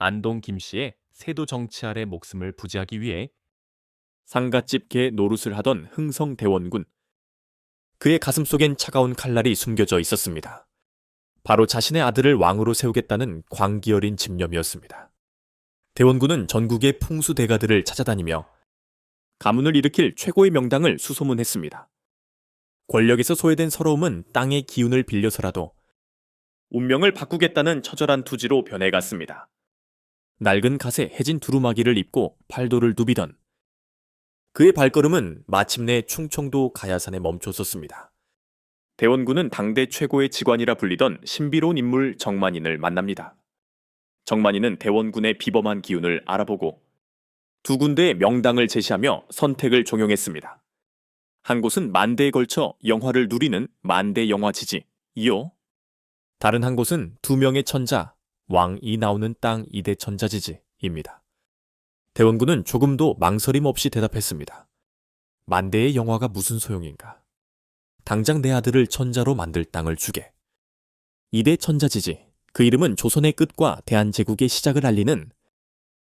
안동 김씨의 세도 정치 아래 목숨을 부지하기 위해 상갓집 개 노릇을 하던 흥성 대원군. 그의 가슴 속엔 차가운 칼날이 숨겨져 있었습니다. 바로 자신의 아들을 왕으로 세우겠다는 광기 어린 집념이었습니다. 대원군은 전국의 풍수 대가들을 찾아다니며 가문을 일으킬 최고의 명당을 수소문했습니다. 권력에서 소외된 서러움은 땅의 기운을 빌려서라도 운명을 바꾸겠다는 처절한 투지로 변해갔습니다. 낡은 갓에 해진 두루마기를 입고 팔도를 누비던 그의 발걸음은 마침내 충청도 가야산에 멈춰섰습니다. 대원군은 당대 최고의 직관이라 불리던 신비로운 인물 정만인을 만납니다. 정만인은 대원군의 비범한 기운을 알아보고 두 군데의 명당을 제시하며 선택을 종용했습니다. 한 곳은 만대에 걸쳐 영화를 누리는 만대 영화지지이요. 다른 한 곳은 두 명의 천자, 왕이 나오는 땅 이대 천자지지입니다. 대원군은 조금도 망설임 없이 대답했습니다. 만대의 영화가 무슨 소용인가? 당장 내 아들을 천자로 만들 땅을 주게. 이대 천자지지, 그 이름은 조선의 끝과 대한제국의 시작을 알리는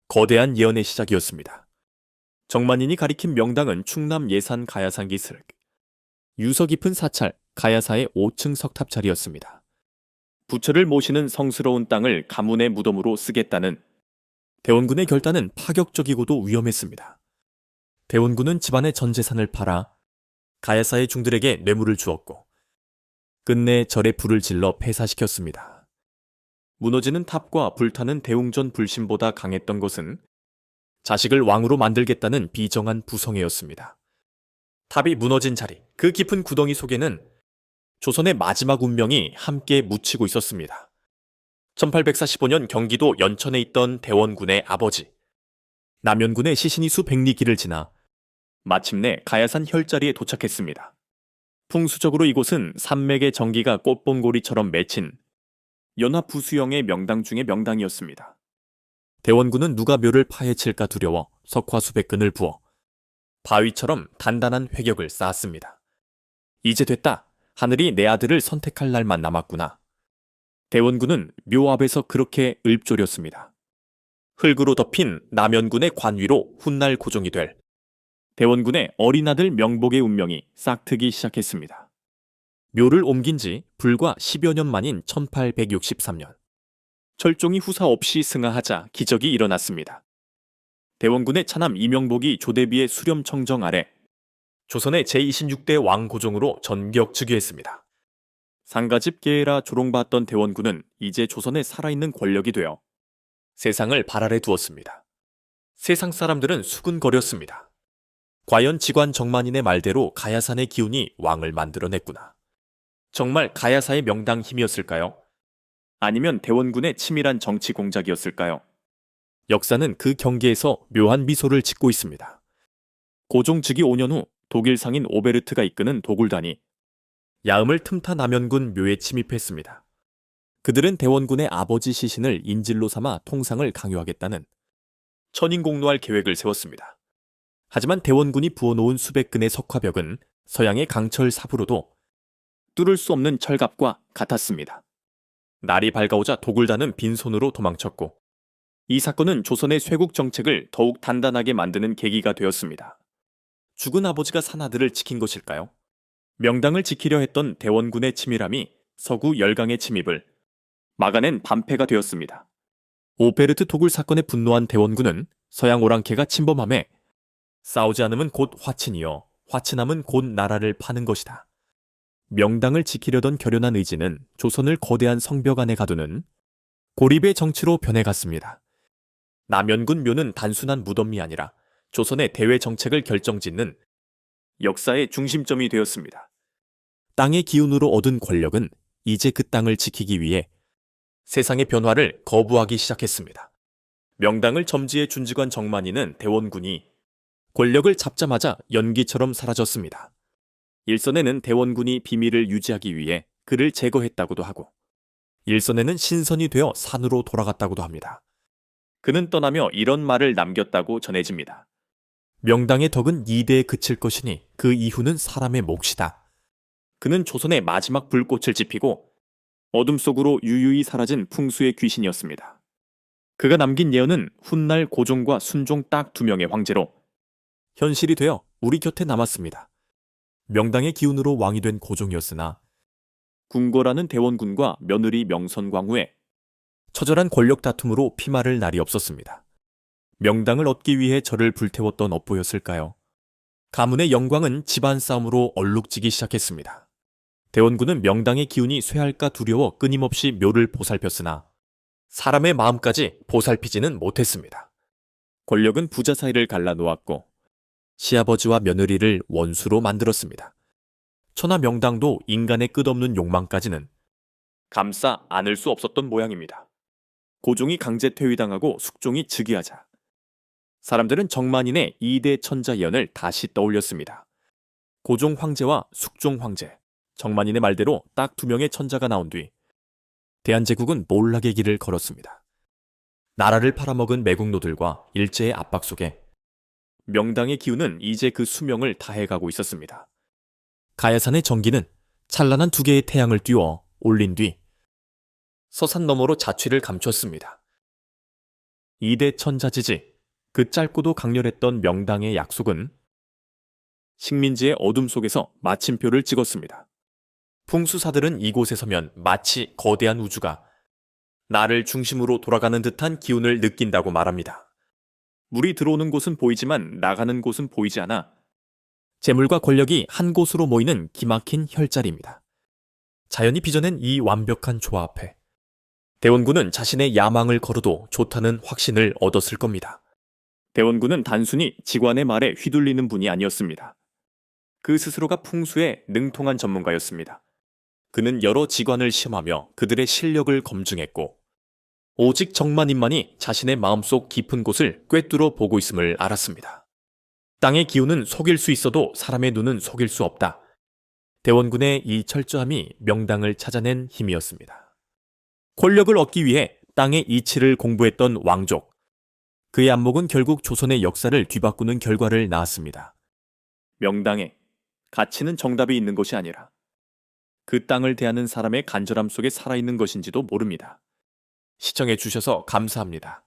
거대한 예언의 시작이었습니다. 정만인이 가리킨 명당은 충남 예산 가야산 기슭, 유서 깊은 사찰 가야사의 5층 석탑자리였습니다. 부처를 모시는 성스러운 땅을 가문의 무덤으로 쓰겠다는 대원군의 결단은 파격적이고도 위험했습니다. 대원군은 집안의 전 재산을 팔아 가야사의 중들에게 뇌물을 주었고 끝내 절에 불을 질러 폐사시켰습니다. 무너지는 탑과 불타는 대웅전 불신보다 강했던 것은 자식을 왕으로 만들겠다는 비정한 부성애였습니다. 탑이 무너진 자리, 그 깊은 구덩이 속에는 조선의 마지막 운명이 함께 묻히고 있었습니다. 1845년 경기도 연천에 있던 대원군의 아버지, 남연군의 시신이 수백리 길을 지나 마침내 가야산 혈자리에 도착했습니다. 풍수적으로 이곳은 산맥의 전기가 꽃봉고리처럼 맺힌 연화부수형의 명당 중의 명당이었습니다. 대원군은 누가 묘를 파헤칠까 두려워 석화수백 끈을 부어 바위처럼 단단한 회격을 쌓았습니다. 이제 됐다. 하늘이 내 아들을 선택할 날만 남았구나. 대원군은 묘 앞에서 그렇게 읊조렸습니다. 흙으로 덮인 남연군의 관 위로 훗날 고종이 될 대원군의 어린 아들 명복의 운명이 싹트기 시작했습니다. 묘를 옮긴 지 불과 10여 년 만인 1863년. 철종이 후사 없이 승하하자 기적이 일어났습니다. 대원군의 차남 이명복이 조대비의 수렴청정 아래 조선의 제26대 왕고종으로 전격 즉위했습니다. 상가집 계해라 조롱받던 대원군은 이제 조선에 살아있는 권력이 되어 세상을 발 아래 두었습니다. 세상 사람들은 수군거렸습니다. 과연 직관 정만인의 말대로 가야산의 기운이 왕을 만들어냈구나. 정말 가야사의 명당 힘이었을까요? 아니면 대원군의 치밀한 정치 공작이었을까요? 역사는 그 경계에서 묘한 미소를 짓고 있습니다. 고종 즉위 5년 후 독일 상인 오베르트가 이끄는 도굴단이 야음을 틈타 남연군 묘에 침입했습니다. 그들은 대원군의 아버지 시신을 인질로 삼아 통상을 강요하겠다는 천인공노할 계획을 세웠습니다. 하지만 대원군이 부어놓은 수백 근의 석화벽은 서양의 강철 삽으로도 뚫을 수 없는 철갑과 같았습니다. 날이 밝아오자 도굴단은 빈손으로 도망쳤고 이 사건은 조선의 쇄국 정책을 더욱 단단하게 만드는 계기가 되었습니다. 죽은 아버지가 산 아들을 지킨 것일까요? 명당을 지키려 했던 대원군의 치밀함이 서구 열강의 침입을 막아낸 반패가 되었습니다. 오베르트 도굴 사건에 분노한 대원군은 서양 오랑캐가 침범함에 싸우지 않으면 곧 화친이요 화친함은 곧 나라를 파는 것이다. 명당을 지키려던 결연한 의지는 조선을 거대한 성벽 안에 가두는 고립의 정치로 변해갔습니다. 남연군 묘는 단순한 무덤이 아니라 조선의 대외 정책을 결정짓는 역사의 중심점이 되었습니다. 땅의 기운으로 얻은 권력은 이제 그 땅을 지키기 위해 세상의 변화를 거부하기 시작했습니다. 명당을 점지해 준직관 정만인은 대원군이 권력을 잡자마자 연기처럼 사라졌습니다. 일선에는 대원군이 비밀을 유지하기 위해 그를 제거했다고도 하고 일선에는 신선이 되어 산으로 돌아갔다고도 합니다. 그는 떠나며 이런 말을 남겼다고 전해집니다. 명당의 덕은 이대에 그칠 것이니 그 이후는 사람의 몫이다. 그는 조선의 마지막 불꽃을 지피고 어둠 속으로 유유히 사라진 풍수의 귀신이었습니다. 그가 남긴 예언은 훗날 고종과 순종 딱 2명의 황제로 현실이 되어 우리 곁에 남았습니다. 명당의 기운으로 왕이 된 고종이었으나 궁궐하는 대원군과 며느리 명선광후의 처절한 권력 다툼으로 피말을 날이 없었습니다. 명당을 얻기 위해 저를 불태웠던 업보였을까요? 가문의 영광은 집안 싸움으로 얼룩지기 시작했습니다. 대원군은 명당의 기운이 쇠할까 두려워 끊임없이 묘를 보살폈으나 사람의 마음까지 보살피지는 못했습니다. 권력은 부자 사이를 갈라놓았고 시아버지와 며느리를 원수로 만들었습니다. 천하 명당도 인간의 끝없는 욕망까지는 감싸 안을 수 없었던 모양입니다. 고종이 강제 퇴위당하고 숙종이 즉위하자 사람들은 정만인의 2대 천자 예언을 다시 떠올렸습니다. 고종 황제와 숙종 황제, 정만인의 말대로 딱 2명의 천자가 나온 뒤 대한제국은 몰락의 길을 걸었습니다. 나라를 팔아먹은 매국노들과 일제의 압박 속에 명당의 기운은 이제 그 수명을 다해가고 있었습니다. 가야산의 정기는 찬란한 2개의 태양을 띄워 올린 뒤 서산 너머로 자취를 감췄습니다. 2대 천자지지, 그 짧고도 강렬했던 명당의 약속은 식민지의 어둠 속에서 마침표를 찍었습니다. 풍수사들은 이곳에 서면 마치 거대한 우주가 나를 중심으로 돌아가는 듯한 기운을 느낀다고 말합니다. 물이 들어오는 곳은 보이지만 나가는 곳은 보이지 않아 재물과 권력이 한 곳으로 모이는 기막힌 혈자리입니다. 자연이 빚어낸 이 완벽한 조화 앞에 대원군은 자신의 야망을 걸어도 좋다는 확신을 얻었을 겁니다. 대원군은 단순히 직관의 말에 휘둘리는 분이 아니었습니다. 그 스스로가 풍수에 능통한 전문가였습니다. 그는 여러 직관을 시험하며 그들의 실력을 검증했고 오직 정만인만이 자신의 마음속 깊은 곳을 꿰뚫어 보고 있음을 알았습니다. 땅의 기운은 속일 수 있어도 사람의 눈은 속일 수 없다. 대원군의 이 철저함이 명당을 찾아낸 힘이었습니다. 권력을 얻기 위해 땅의 이치를 공부했던 왕족. 그의 안목은 결국 조선의 역사를 뒤바꾸는 결과를 낳았습니다. 명당에 가치는 정답이 있는 것이 아니라 그 땅을 대하는 사람의 간절함 속에 살아있는 것인지도 모릅니다. 시청해 주셔서 감사합니다.